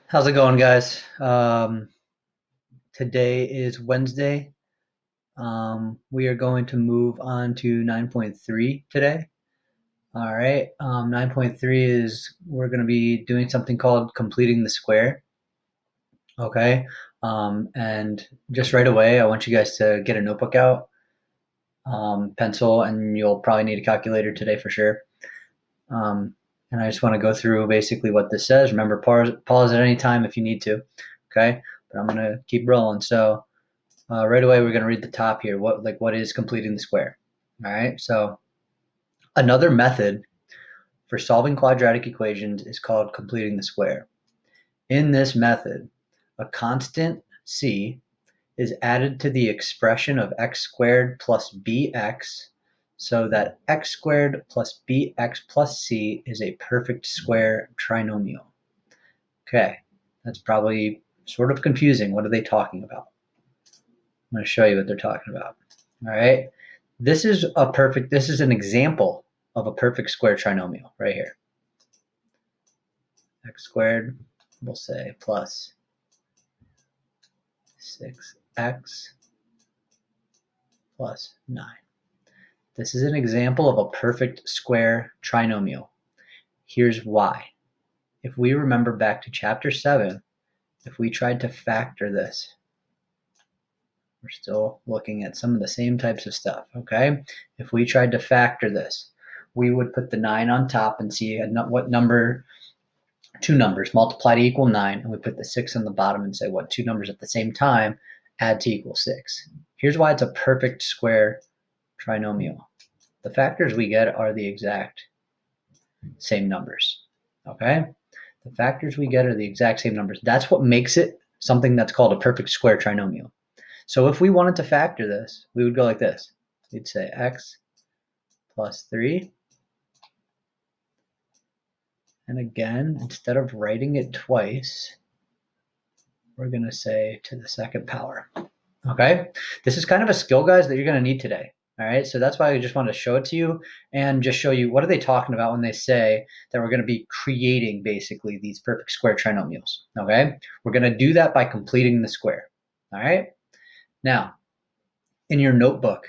How's it going, guys? Today is Wednesday. We are going to move on to 9.3 today. All right. 9.3 is we're going to be doing something called completing the square. Okay. And just right away, I want you guys to get a notebook out, pencil, and you'll probably need a calculator today for sure. And I just want to go through basically what this says. Remember, pause at any time if you need to. Okay. But I'm going to keep rolling. So, right away, we're going to read the top here. What is completing the square? All right. So another method for solving quadratic equations is called completing the square. In this method, a constant c is added to the expression of x squared plus bx so that x squared plus bx plus c is a perfect square trinomial. Okay, that's probably sort of confusing. What are they talking about? I'm going to show you what they're talking about. All right. This is an example of a perfect square trinomial right here. X squared, we'll say, plus 6x plus 9. This is an example of a perfect square trinomial. Here's why. If we remember back to chapter 7, if we tried to factor this, we're still looking at some of the same types of stuff, okay? If we tried to factor this, we would put the 9 on top and see what number, two numbers multiply to equal 9, and we put the 6 on the bottom and say what two numbers at the same time add to equal 6. Here's why it's a perfect square trinomial. The factors we get are the exact same numbers, okay? The factors we get are the exact same numbers. That's what makes it something that's called a perfect square trinomial. So if we wanted to factor this, we would go like this. We'd say x plus 3. And again, instead of writing it twice, we're going to say to the second power. Okay? This is kind of a skill, guys, that you're going to need today. All right? So that's why I just wanted to show it to you and just show you what are they talking about when they say that we're going to be creating basically these perfect square trinomials. Okay? We're going to do that by completing the square. All right? Now, in your notebook,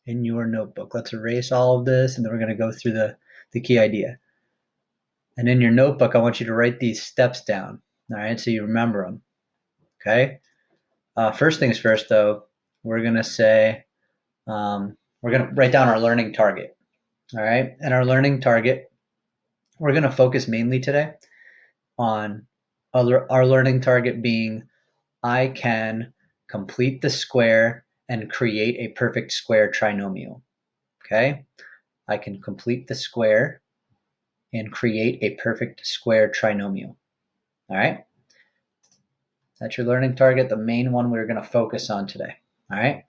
let's erase all of this and then we're going to go through the key idea. And in your notebook, I want you to write these steps down. All right? So you remember them. Okay? First things first, though, we're going to say, we're going to write down our learning target. All right. And our learning target, we're going to focus mainly today on our learning target being I can complete the square and create a perfect square trinomial. Okay. I can complete the square and create a perfect square trinomial. All right. That's your learning target, the main one we're going to focus on today. All right.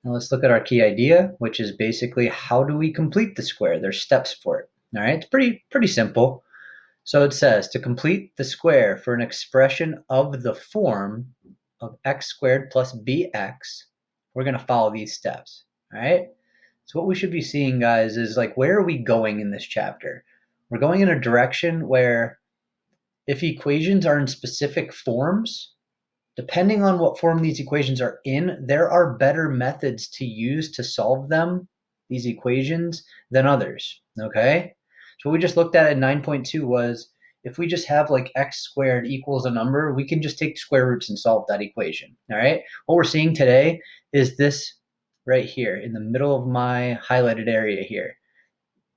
Now let's look at our key idea, which is basically how do we complete the square? There's steps for it. All right, it's pretty simple. So it says to complete the square for an expression of the form of x squared plus bx, we're going to follow these steps. All right. So what we should be seeing, guys, is like where are we going in this chapter? We're going in a direction where if equations are in specific forms, depending on what form these equations are in, there are better methods to use to solve them, these equations, than others, okay? So what we just looked at in 9.2 was if we just have like x squared equals a number, we can just take square roots and solve that equation, all right? What we're seeing today is this right here in the middle of my highlighted area here.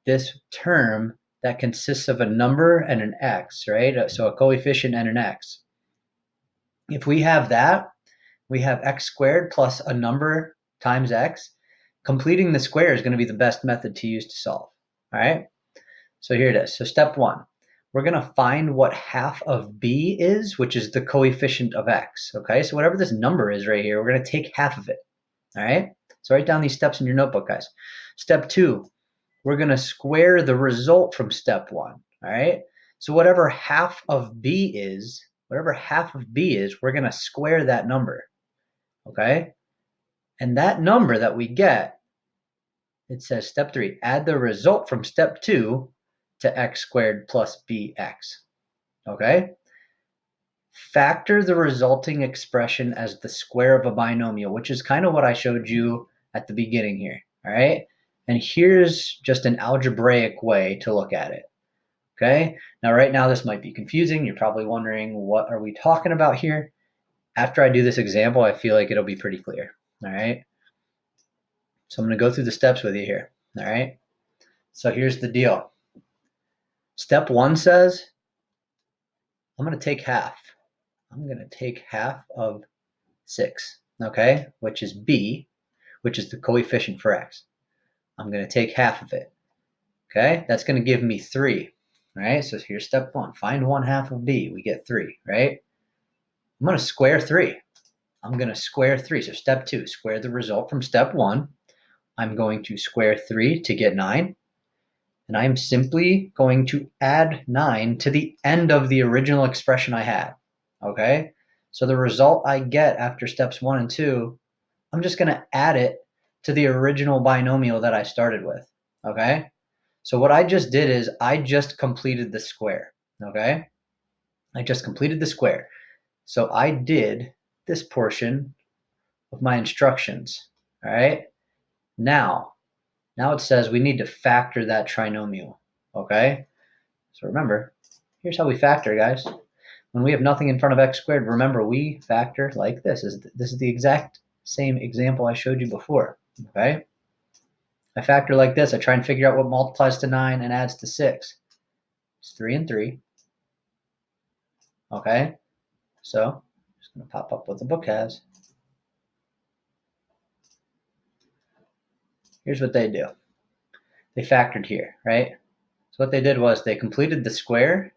This term that consists of a number and an x, right? So a coefficient and an x. If we have that, we have x squared plus a number times x. Completing the square is going to be the best method to use to solve. All right. So here it is. So step one, we're going to find what half of b is, which is the coefficient of x. Okay. So whatever this number is right here, we're going to take half of it. All right. So write down these steps in your notebook, guys. Step two, we're going to square the result from step one. All right. So whatever half of b is, we're going to square that number. Okay. And that number that we get, it says step 3, add the result from step 2 to x squared plus bx. Okay? factor the resulting expression as the square of a binomial, which is kind of what I showed you at the beginning here, all right? And here's just an algebraic way to look at it, okay? Now, right now, this might be confusing. You're probably wondering, what are we talking about here? After I do this example, I feel like it'll be pretty clear, all right? So I'm going to go through the steps with you here, all right? So here's the deal. Step 1 says, I'm going to take half. I'm going to take half of 6, okay, which is b, which is the coefficient for x. I'm going to take half of it, okay? That's going to give me 3, right? So here's step 1. Find 1/2 of b. We get 3, right? I'm going to square 3. I'm going to square 3. So step 2, square the result from step 1. I'm going to square 3 to get 9. And I'm simply going to add 9 to the end of the original expression I had, okay? So the result I get after steps 1 and 2, I'm just going to add it to the original binomial that I started with, okay? So what I just did is I just completed the square, okay? I just completed the square. So I did this portion of my instructions, all right? Now it says we need to factor that trinomial, okay? So remember, here's how we factor, guys. When we have nothing in front of x squared, remember we factor like this. This is the exact same example I showed you before, okay? I factor like this. I try and figure out what multiplies to 9 and adds to 6. It's 3 and 3, okay? So I'm just going to pop up what the book has. Here's what they do. They factored here, right? So what they did was they completed the square,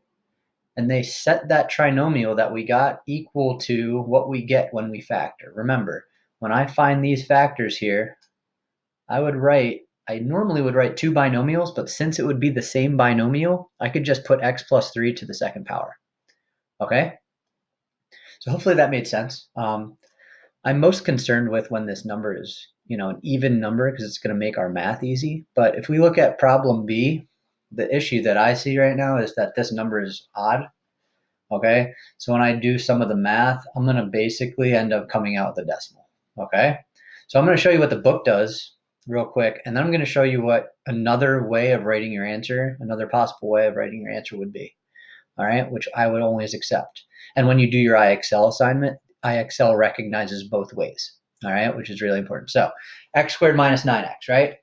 and they set that trinomial that we got equal to what we get when we factor. Remember, when I find these factors here, I normally would write 2 binomials, but since it would be the same binomial, I could just put x plus 3 to the second power. Okay? So hopefully that made sense. I'm most concerned with when this number is, an even number, because it's going to make our math easy. But if we look at problem B, the issue that I see right now is that this number is odd. Okay, so when I do some of the math, I'm going to basically end up coming out with a decimal. Okay, so I'm going to show you what the book does real quick, and then I'm going to show you what another way of writing your answer, another possible way of writing your answer would be. All right, which I would always accept. And when you do your IXL assignment, IXL recognizes both ways. All right, which is really important. So x squared minus 9x, right?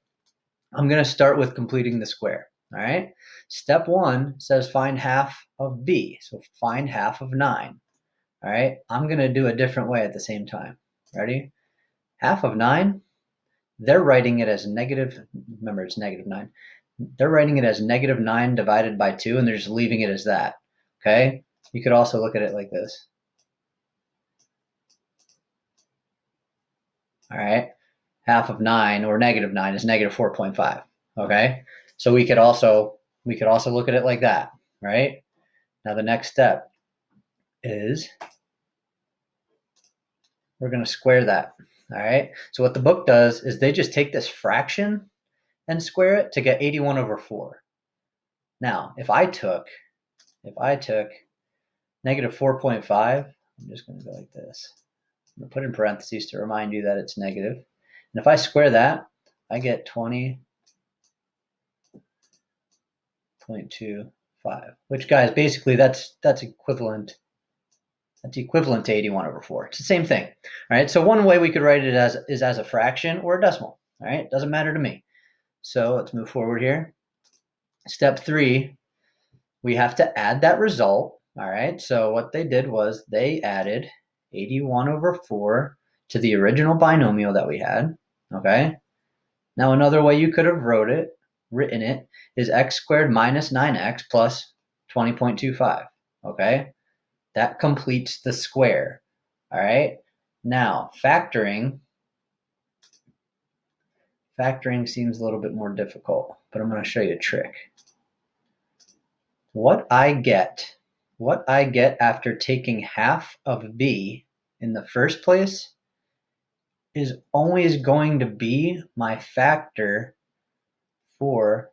I'm going to start with completing the square. All right. Step 1 says find half of b. So find half of 9. All right. I'm going to do a different way at the same time. Ready? Half of 9, they're writing it as negative. Remember, it's negative 9. They're writing it as negative 9 divided by 2, and they're just leaving it as that. Okay. You could also look at it like this. All right. Half of 9 or negative 9 is negative 4.5. Okay. So we could also look at it like that, right? Now the next step is we're going to square that. All right. So what the book does is they just take this fraction and square it to get 81 over 4. Now, if I took negative 4.5, I'm just going to go like this. I'm going to put in parentheses to remind you that it's negative. And if I square that, I get 20.25, which, guys, basically that's equivalent. That's equivalent to 81 over 4. It's the same thing. All right. So one way we could write it is as a fraction or a decimal. All right. Doesn't matter to me. So let's move forward here. Step 3, we have to add that result. All right. So what they did was they added 81 over 4 to the original binomial that we had. Okay. Now another way you could have written it is x squared minus 9x plus 20.25. Okay. That completes the square. All right. Now, factoring seems a little bit more difficult, but I'm going to show you a trick. What I get after taking half of b in the first place is always going to be my factor for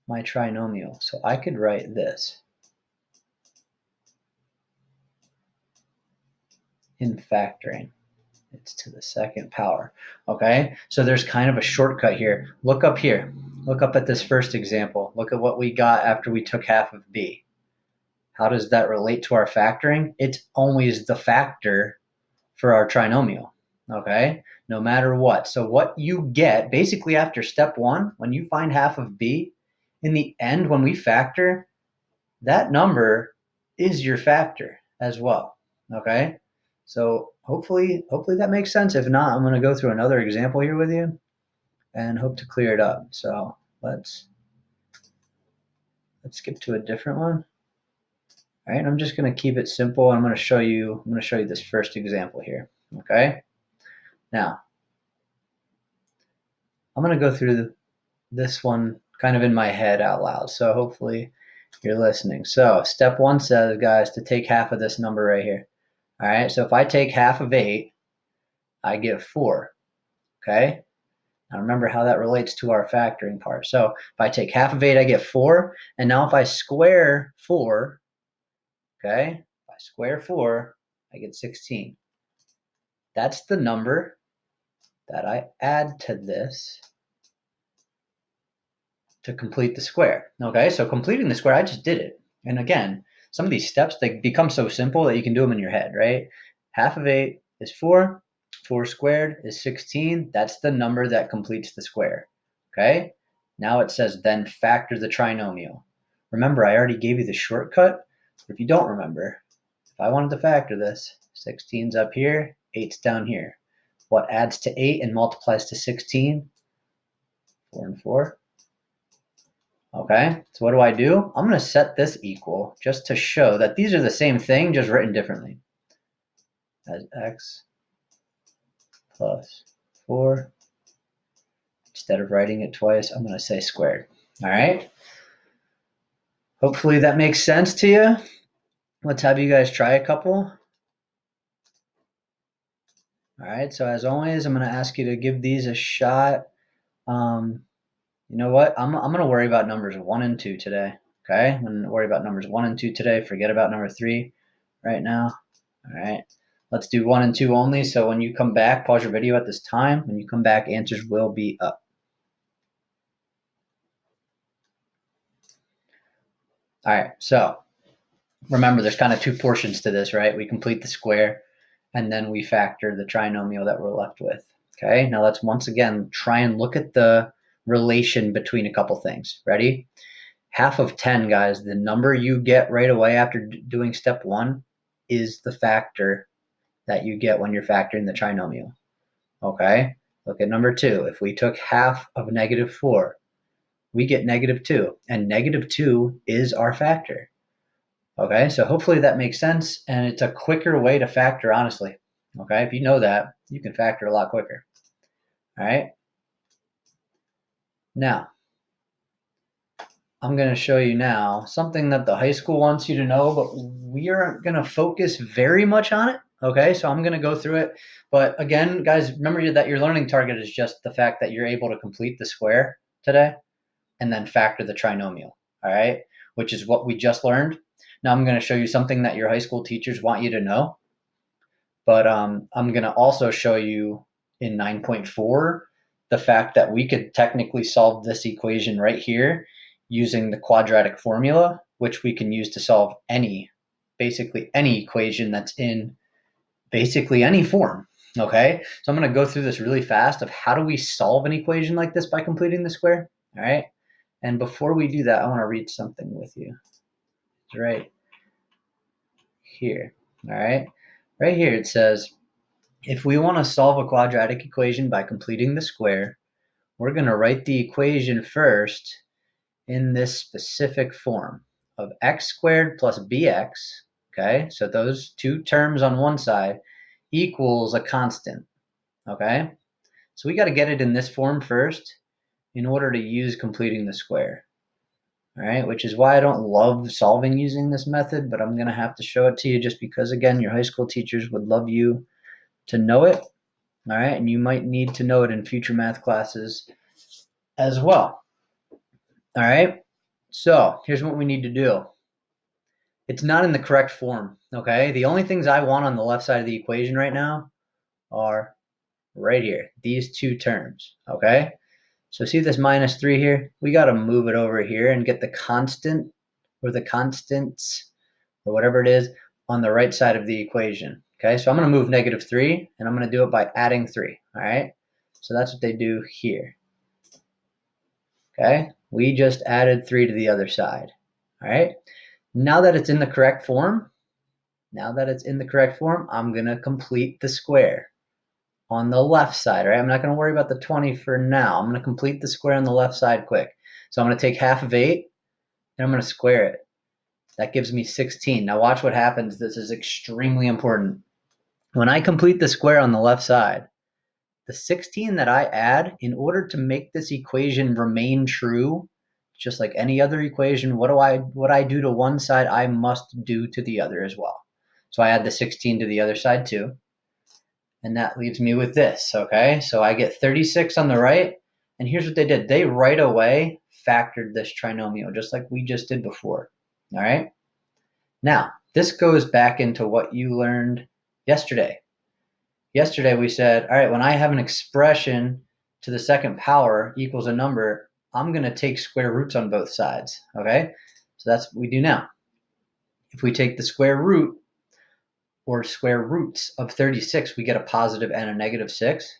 my trinomial. So I could write this. in factoring. It's to the second power. Okay, so there's kind of a shortcut here. Look up here. Look up at this first example. Look at what we got after we took half of b. How does that relate to our factoring? It's always the factor for our trinomial. Okay, no matter what. So what you get basically after step one, when you find half of b, in the end, when we factor, that number is your factor as well. Okay, so hopefully that makes sense. If not, I'm going to go through another example here with you and hope to clear it up. So let's skip to a different one. All right, I'm just going to keep it simple. I'm going to show you this first example here. Okay, now I'm going to go through this one kind of in my head out loud, so hopefully you're listening. So step one says, guys, to take half of this number right here. All right, so if I take half of 8, I get 4. Okay, now remember how that relates to our factoring part. So if I take half of 8, I get 4. And now if I square 4, okay, if I square 4, I get 16. That's the number that I add to this to complete the square. Okay, so completing the square, I just did it. And again, some of these steps, they become so simple that you can do them in your head, right? Half of 8 is 4. 4 squared is 16. That's the number that completes the square. Okay, now it says then factor the trinomial. Remember, I already gave you the shortcut. If you don't remember, if I wanted to factor this, 16's up here, 8's down here. What adds to 8 and multiplies to 16? 4 and 4. Okay, so what do? I'm going to set this equal just to show that these are the same thing, just written differently. As x plus 4. Instead of writing it twice, I'm going to say squared. All right. Hopefully that makes sense to you. Let's have you guys try a couple. All right, so as always, I'm going to ask you to give these a shot. You know what? I'm going to worry about numbers 1 and 2 today. Okay, I'm going to worry about numbers 1 and 2 today. Forget about number 3 right now. All right, let's do 1 and 2 only. So when you come back, pause your video at this time. When you come back, answers will be up. All right, so remember there's kind of 2 portions to this, right? We complete the square and then we factor the trinomial that we're left with. Okay, now let's once again try and look at the relation between a couple things. Ready? Half of 10, guys, the number you get right away after doing step 1 is the factor that you get when you're factoring the trinomial. Okay, look at number 2. If we took half of -4, we get -2, and -2 is our factor. Okay, so hopefully that makes sense, and it's a quicker way to factor, honestly. Okay, if you know that, you can factor a lot quicker. All right, now I'm going to show you now something that the high school wants you to know, but we aren't going to focus very much on it. Okay, so I'm going to go through it. But again, guys, remember that your learning target is just the fact that you're able to complete the square today and then factor the trinomial. All right, which is what we just learned. Now I'm going to show you something that your high school teachers want you to know. But I'm going to also show you in 9.4 the fact that we could technically solve this equation right here using the quadratic formula, which we can use to solve basically any equation that's in basically any form. Okay, so I'm going to go through this really fast of how do we solve an equation like this by completing the square. All right, and before we do that, I want to read something with you. It's right here. All right here it says, if we want to solve a quadratic equation by completing the square, we're going to write the equation first in this specific form of x squared plus bx. Okay, so those 2 terms on one side equals a constant. Okay, so we got to get it in this form first in order to use completing the square. All right, which is why I don't love solving using this method, but I'm going to have to show it to you just because, again, your high school teachers would love you to know it. All right, and you might need to know it in future math classes as well. All right, so here's what we need to do. It's not in the correct form, okay? The only things I want on the left side of the equation right now are right here, these two terms, okay? So see this minus 3 here? We got to move it over here and get the constant or the constants or whatever it is on the right side of the equation, okay? So I'm going to move negative 3, and I'm going to do it by adding 3, all right? So that's what they do here, okay? We just added 3 to the other side, all right? Now that it's in the correct form, I'm going to complete the square on the left side, right? I'm not going to worry about the 20 for now. I'm going to complete the square on the left side quick. So I'm going to take half of 8, and I'm going to square it. That gives me 16. Now watch what happens. This is extremely important. When I complete the square on the left side, the 16 that I add, in order to make this equation remain true, just like any other equation, what I do to one side, I must do to the other as well. So I add the 16 to the other side too. And that leaves me with this, okay? So I get 36 on the right, and here's what they did. They right away factored this trinomial, just like we just did before, all right? Now, this goes back into what you learned yesterday. Yesterday we said, all right, when I have an expression to the second power equals a number, I'm going to take square roots on both sides, okay? So that's what we do now. If we take the square root or square roots of 36, we get a positive and a negative 6.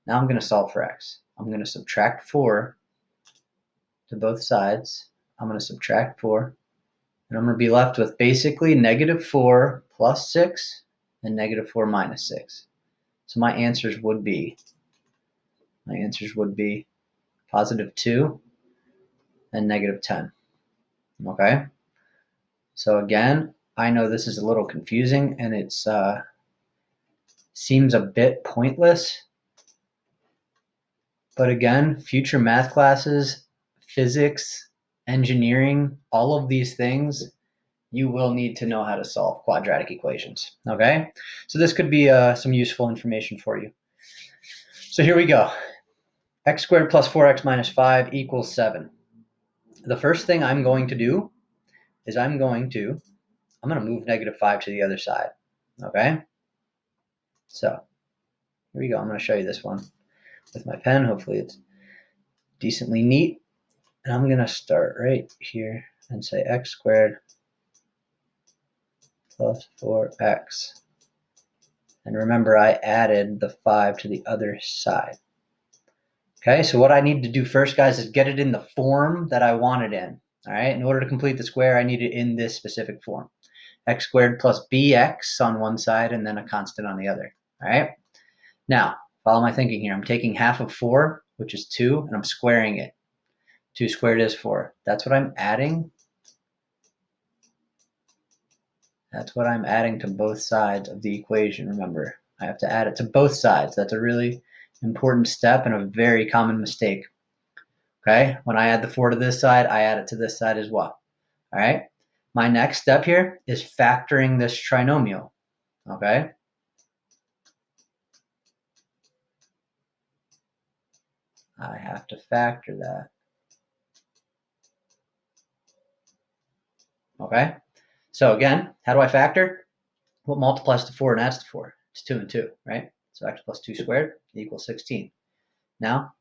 Now I'm going to solve for x. I'm going to subtract 4 to both sides. I'm going to subtract 4. And I'm going to be left with basically negative 4 plus 6 and negative 4 minus 6. So my answers would be positive 2 and negative 10. Okay? So again, I know this is a little confusing and it seems a bit pointless. But again, future math classes, physics, engineering, all of these things, you will need to know how to solve quadratic equations, okay? So this could be some useful information for you. So here we go. X squared plus 4x minus 5 equals 7. The first thing I'm going to do is I'm going to move negative 5 to the other side, okay? So here we go. I'm going to show you this one with my pen. Hopefully it's decently neat. And I'm going to start right here and say x squared plus 4x. And remember, I added the 5 to the other side. Okay, so what I need to do first, guys, is get it in the form that I want it in. All right, in order to complete the square, I need it in this specific form. X squared plus bx on one side and then a constant on the other. All right, now follow my thinking here. I'm taking half of 4, which is 2, and I'm squaring it. 2 squared is 4. That's what I'm adding. That's what I'm adding to both sides of the equation. Remember, I have to add it to both sides. That's a really important step and a very common mistake. Okay, when I add the 4 to this side, I add it to this side as well. All right, my next step here is factoring this trinomial. Okay, I have to factor that. Okay, so again, how do I factor? What multiplies to 4 and adds to 4? It's 2 and 2, right? So x plus 2 squared equals 16. Now,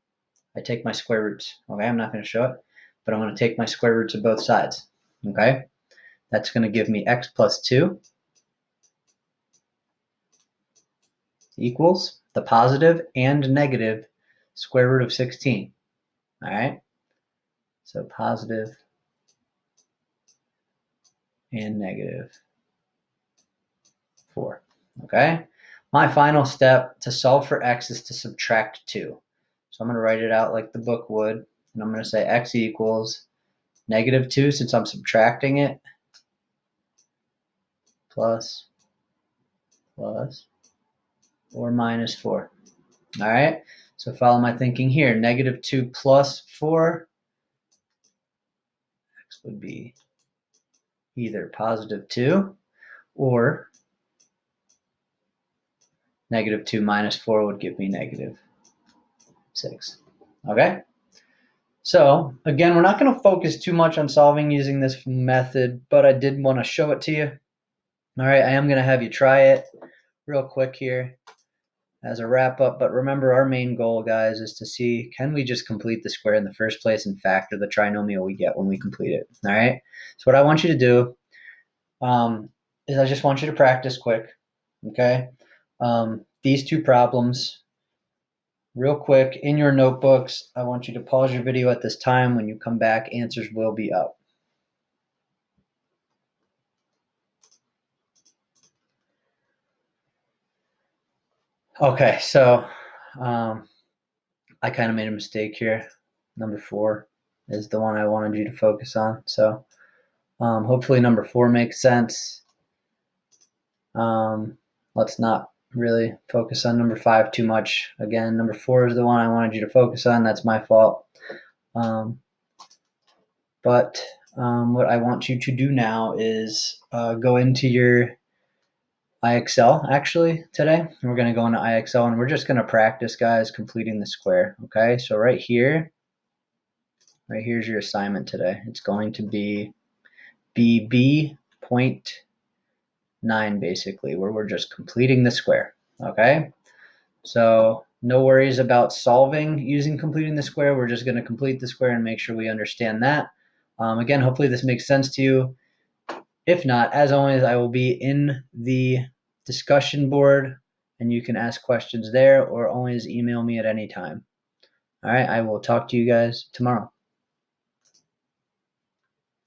I take my square roots. Okay, I'm not going to show it, but I'm going to take my square roots of both sides. Okay, that's going to give me x plus 2 equals the positive and negative square root of 16. All right, so positive and negative 4. Okay, my final step to solve for x is to subtract 2. So I'm going to write it out like the book would, and I'm going to say x equals negative 2, since I'm subtracting it, plus or minus 4. All right, so follow my thinking here. Negative 2 plus 4, x would be either positive 2 or negative 2 minus 4 would give me negative 6. Okay, So again, we're not going to focus too much on solving using this method, but I did want to show it to you. All right, I am going to have you try it real quick here as a wrap up. But remember, our main goal, guys, is to see, can we just complete the square in the first place and factor the trinomial we get when we complete it? All right, so what I want you to do is I just want you to practice quick, okay? These two problems real quick in your notebooks. I want you to pause your video at this time. When you come back, answers will be up. Okay, so I kind of made a mistake here. Number 4 is the one I wanted you to focus on. So hopefully number 4 makes sense. Let's not really focus on number 5 too much. Again, number 4 is the one I wanted you to focus on. That's my fault. But what I want you to do now is go into your IXL actually today. We're going to go into IXL and we're just going to practice, guys, completing the square. Okay, so right here's your assignment today. It's going to be BB.9 basically, where we're just completing the square. Okay, so no worries about solving using completing the square. We're just going to complete the square and make sure we understand that. Again, hopefully this makes sense to you. If not, as always, I will be in the discussion board and you can ask questions there or always email me at any time. All right, I will talk to you guys tomorrow.